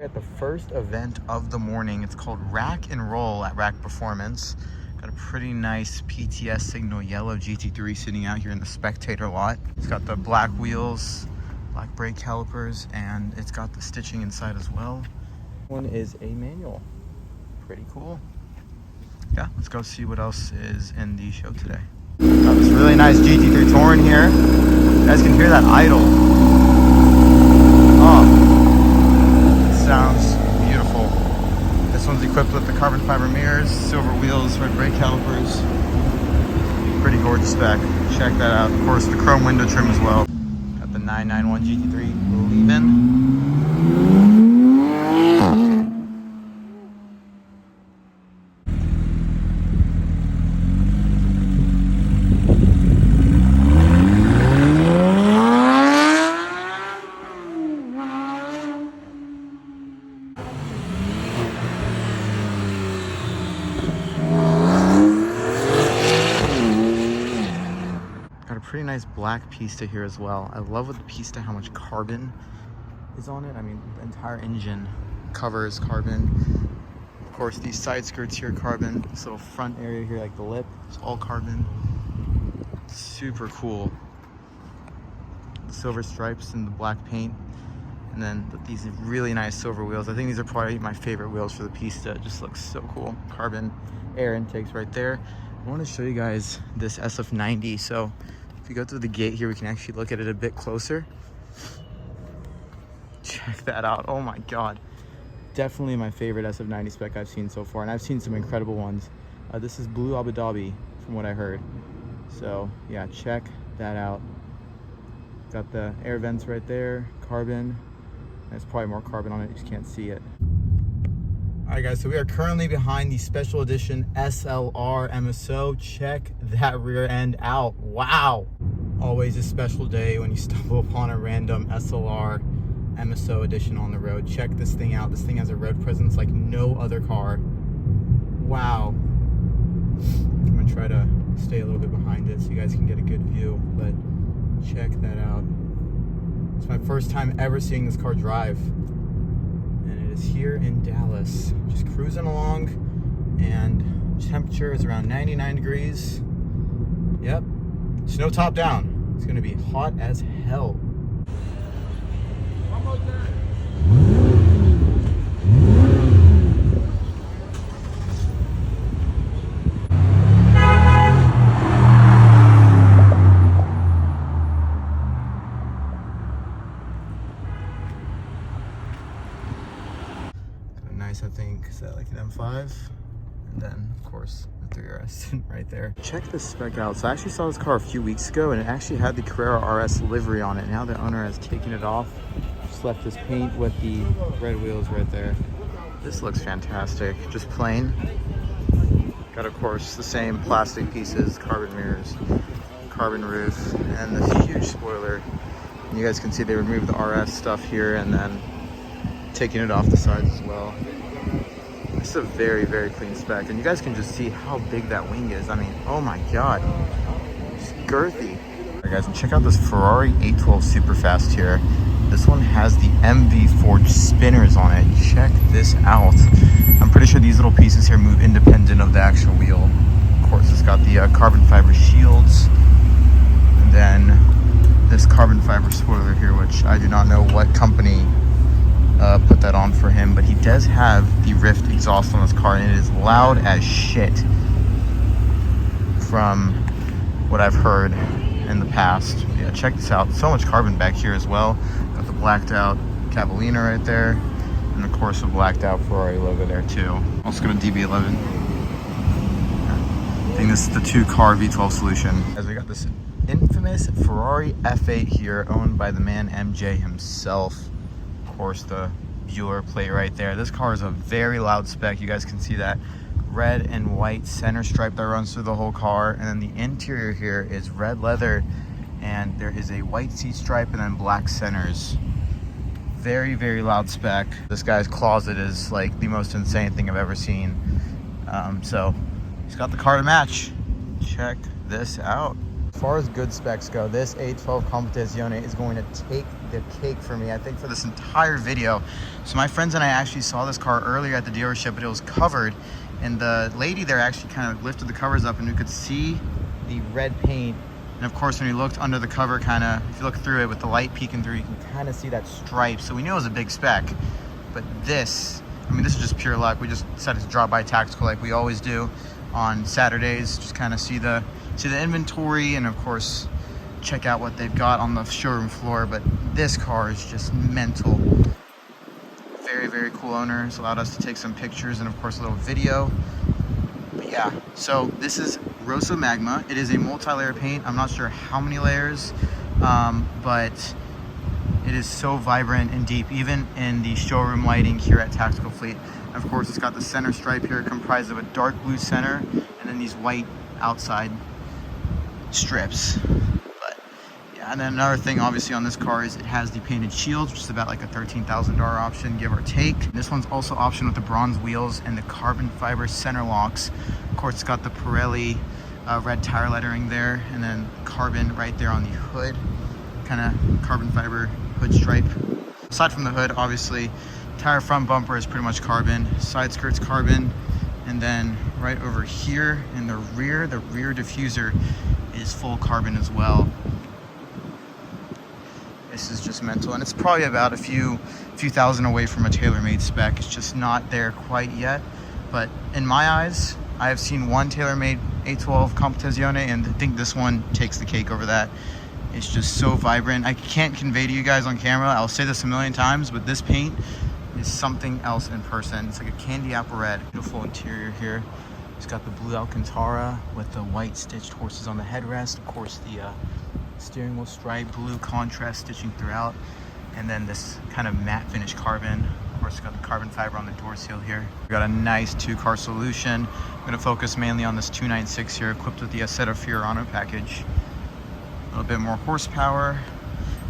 At the first event of the morning, it's called Rack and Roll at Rack Performance. Got a pretty nice PTS signal yellow GT3 sitting out here in the spectator lot. It's got the black wheels, black brake calipers, and it's got the stitching inside as well. One is a manual. Pretty cool. Yeah, let's go see what else is in the show today. Got this really nice GT3 Touring here. You guys can hear that idle. Oh. Sounds beautiful. This one's equipped with the carbon fiber mirrors, silver wheels, red brake calipers. Pretty gorgeous spec. Check that out. Of course, the chrome window trim as well. Got the 991 GT3 leaving. Pretty nice black pista here as well. I love with the pista how much carbon is on it. I mean, the entire engine cover is carbon. Of course, these side skirts here are carbon. This little front area here, like the lip, it's all carbon. Super cool. The silver stripes and the black paint. And then these really nice silver wheels. I think these are probably my favorite wheels for the pista. It just looks so cool. Carbon air intakes right there. I want to show you guys this SF90. So if you go through the gate here, we can actually look at it a bit closer. Check that out. Oh my God. Definitely my favorite SF90 spec I've seen so far. And I've seen some incredible ones. This is Blue Abu Dhabi from what I heard. So yeah, check that out. Got the air vents right there, carbon. There's probably more carbon on it, you just can't see it. All right guys, so we are currently behind the special edition SLR MSO. Check that rear end out. Wow. Always a special day when you stumble upon a random SLR MSO edition on the road. Check this thing out. This thing has a road presence like no other car. Wow. I'm gonna try to stay a little bit behind it so you guys can get a good view, but check that out. It's my first time ever seeing this car drive. And it is here in Dallas. Just cruising along, and temperature is around 99 degrees. Yep, snow top down. It's gonna be hot as hell. Nice, I think, is that like an M5? And then, of course, the 3RS right there. Check this spec out. So I actually saw this car a few weeks ago, and it actually had the Carrera RS livery on it. Now the owner has taken it off. Just left this paint with the red wheels right there. This looks fantastic. Just plain. Got, of course, the same plastic pieces, carbon mirrors, carbon roof, and this huge spoiler. And you guys can see they removed the RS stuff here and then taking it off the sides as well. It's a very, very clean spec, and you guys can just see how big that wing is. I mean, oh my God, it's girthy. All right guys, and check out this Ferrari 812 Superfast here. This one has the MV forged spinners on it. Check this out. I'm pretty sure these little pieces here move independent of the actual wheel. Of course, it's got the carbon fiber shields, and then this carbon fiber spoiler here, which I do not know what company put that on for him, but he does have the Rift exhaust on this car, and it is loud as shit from what I've heard in the past. Yeah, check this out. So much carbon back here as well. Got the blacked out Cavallina right there, and of course the blacked out Ferrari logo there too. Also got a DB11. I think this is the 2-car V12 solution. As we got this infamous Ferrari F8 here, owned by the man MJ himself. Of course, the Bueller plate right there. This car is a very loud spec. You guys can see that red and white center stripe that runs through the whole car, and then the interior here is red leather, and there is a white seat stripe and then black centers. Very, very loud spec. This guy's closet is like the most insane thing I've ever seen. So he's got the car to match. Check this out. As far as good specs go, this 812 Competezione is going to take the cake for me, I think, for this entire video. So my friends and I actually saw this car earlier at the dealership, but it was covered. And the lady there actually kind of lifted the covers up and we could see the red paint. And of course, when you looked under the cover, kind of, if you look through it with the light peeking through, you can kind of see that stripe. So we knew it was a big spec. But this, I mean, this is just pure luck. We just decided to drop by Tactical like we always do on Saturdays. Just kind of see the inventory and of course, check out what they've got on the showroom floor. But this car is just mental. Very, very cool owner. It's allowed us to take some pictures and of course a little video. But yeah, so this is Rosso Magma. It is a multi-layer paint. I'm not sure how many layers, but it is so vibrant and deep, even in the showroom lighting here at Tactical Fleet. And of course, it's got the center stripe here comprised of a dark blue center and then these white outside strips. But yeah, and then another thing obviously on this car is it has the painted shields, which is about like a $13,000 option, give or take. This one's also option with the bronze wheels and the carbon fiber center locks. Of course, it's got the Pirelli red tire lettering there, and then carbon right there on the hood, kind of carbon fiber hood stripe. Aside from the hood, obviously, tire front bumper is pretty much carbon, side skirt's carbon, and then right over here in the rear diffuser is full carbon as well. This is just mental, and it's probably about a few thousand away from a TaylorMade spec. It's just not there quite yet, but in my eyes, I have seen one TaylorMade 812 Competezione, and I think this one takes the cake over that. It's just so vibrant. I can't convey to you guys on camera. I'll say this a million times, but this paint is something else in person. It's like a candy apple red. Beautiful interior here. It's got the blue Alcantara with the white stitched horses on the headrest. Of course, the steering wheel stripe, blue contrast stitching throughout, and then this kind of matte finish carbon. Of course, it's got the carbon fiber on the door seal here. We got a nice two-car solution. I'm going to focus mainly on this 296 here, equipped with the Assetto Fiorano package. A little bit more horsepower.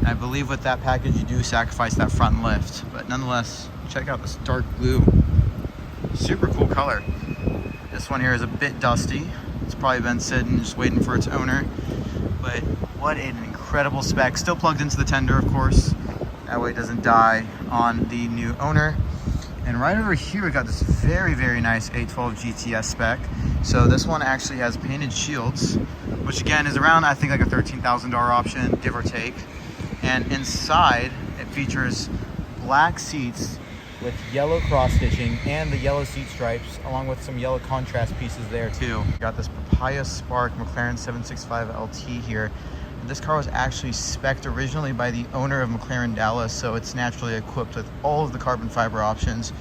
And I believe with that package, you do sacrifice that front lift. But nonetheless, check out this dark blue. Super cool color. This one here is a bit dusty. It's probably been sitting, just waiting for its owner. But what an incredible spec. Still plugged into the tender, of course. That way it doesn't die on the new owner. And right over here, we got this very, very nice 812 GTS spec. So this one actually has painted shields, which again is around, I think, like a $13,000 option, give or take. And inside, it features black seats with yellow cross stitching and the yellow seat stripes, along with some yellow contrast pieces there too. We got this Papaya Spark McLaren 765 LT here. This car was actually spec'd originally by the owner of McLaren Dallas, so it's naturally equipped with all of the carbon fiber options.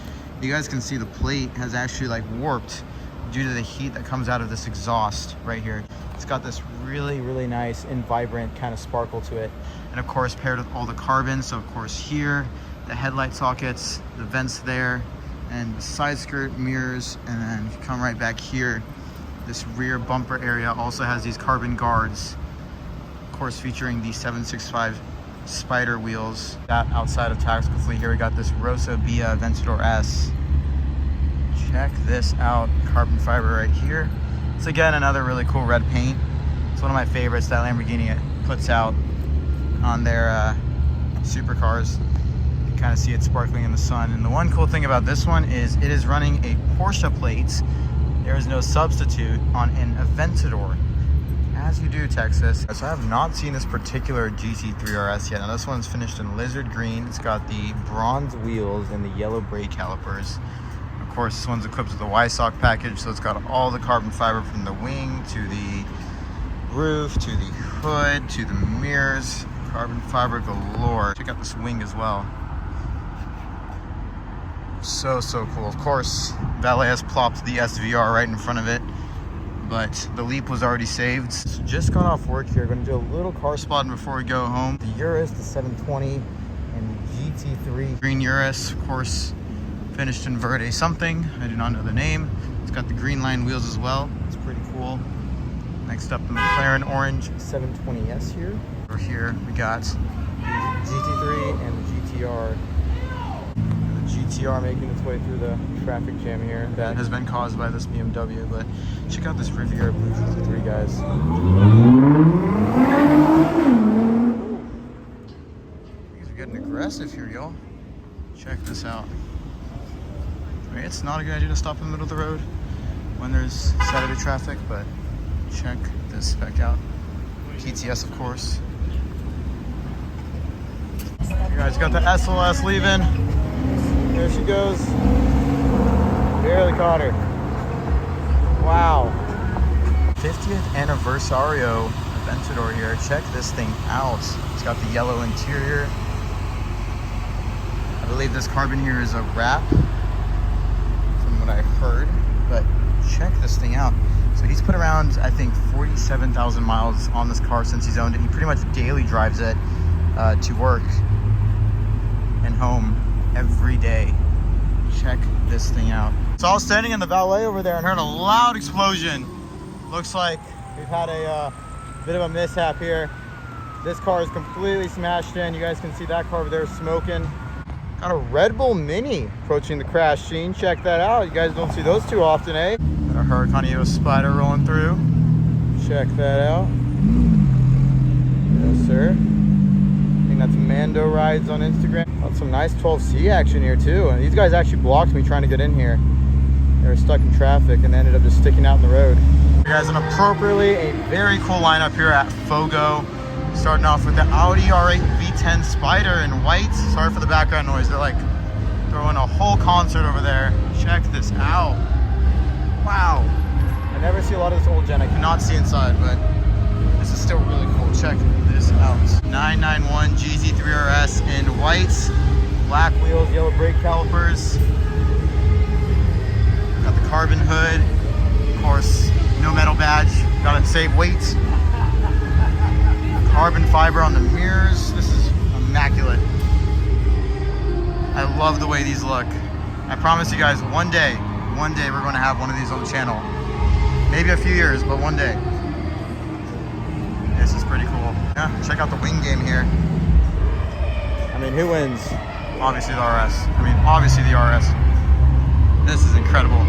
You guys can see the plate has actually like warped due to the heat that comes out of this exhaust right here. It's got this really, really nice and vibrant kind of sparkle to it. And of course, paired with all the carbon. So of course here, the headlight sockets, the vents there, and the side skirt mirrors. And then if you come right back here, this rear bumper area also has these carbon guards. Of course, featuring the 765 Spider wheels. That outside of Tactical Fleet here, we got this Rosso Bia Aventador S. Check this out, carbon fiber right here. It's again another really cool red paint. It's one of my favorites that Lamborghini puts out on their supercars. You can kind of see it sparkling in the sun. And the one cool thing about this one is it is running a Porsche plate. There is no substitute on an Aventador. As you do, Texas. So I have not seen this particular GT3 RS yet. Now this one's finished in lizard green. It's got the bronze wheels and the yellow brake calipers. Of course, this one's equipped with the Y-Sock package, so it's got all the carbon fiber from the wing to the roof, to the hood, to the mirrors. Carbon fiber galore. Check out this wing as well. So cool. Of course, Valet has plopped the SVR right in front of it, but the Leap was already saved. So just got off work here. Going to do a little car spotting before we go home. The Urus, the 720, and the GT3. Green Urus, of course, finished in Verde something. I do not know the name. It's got the green line wheels as well. It's pretty cool. Next up, the McLaren orange 720S here. Over here, we got the GT3 and the GTR. GTR making its way through the traffic jam here that has been caused by this BMW. But check out this Riviera Blue GT3, guys. These aggressive here, y'all. Check this out. I mean, it's not a good idea to stop in the middle of the road when there's Saturday traffic, but check this spec out. PTS, of course. You guys got the SLS leaving. There she goes. Barely caught her. Wow. 50th Anniversario Aventador here. Check this thing out. It's got the yellow interior. I believe this carbon here is a wrap from what I heard, but check this thing out. So he's put around, I think, 47,000 miles on this car since he's owned it. He pretty much daily drives it to work and home every day. Check this thing out. So I was standing in the valet over there and heard a loud explosion. Looks like we've had a bit of a mishap here. This car is completely smashed in. You guys can see that car over there smoking. Got a Red Bull Mini approaching the crash scene. Check that out. You guys don't see those too often, eh? Got a Huracan Spider rolling through. Check that out. Yes, sir. I think that's Mando Rides on Instagram. Got some nice 12C action here too. And these guys actually blocked me trying to get in here. They were stuck in traffic and they ended up just sticking out in the road. You guys, and appropriately, a very cool lineup here at Fogo. Starting off with the Audi R8 V10 Spider in white. Sorry for the background noise. They're like throwing a whole concert over there. Check this out. Wow. I never see a lot of this old gen. I cannot see inside, but this is still really cool. Check this out. 991 GZ3RS in white. Black wheels, yellow brake calipers. Got the carbon hood. Of course, no metal badge. Gotta save weight. Carbon fiber on the mirrors. This is immaculate. I love the way these look. I promise you guys, one day we're going to have one of these on the channel. Maybe a few years, but one day. This is pretty cool. Yeah, check out the wing game here. I mean, who wins? Obviously the RS. Obviously the RS. This is incredible.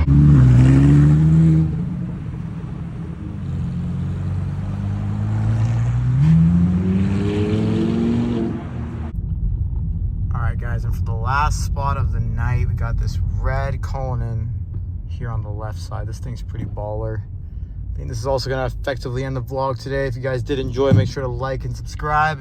Guys, and for the last spot of the night, we got this red Cullinan here on the left side. This thing's pretty baller. I think this is also going to effectively end the vlog today. If you guys did enjoy, make sure to like and subscribe.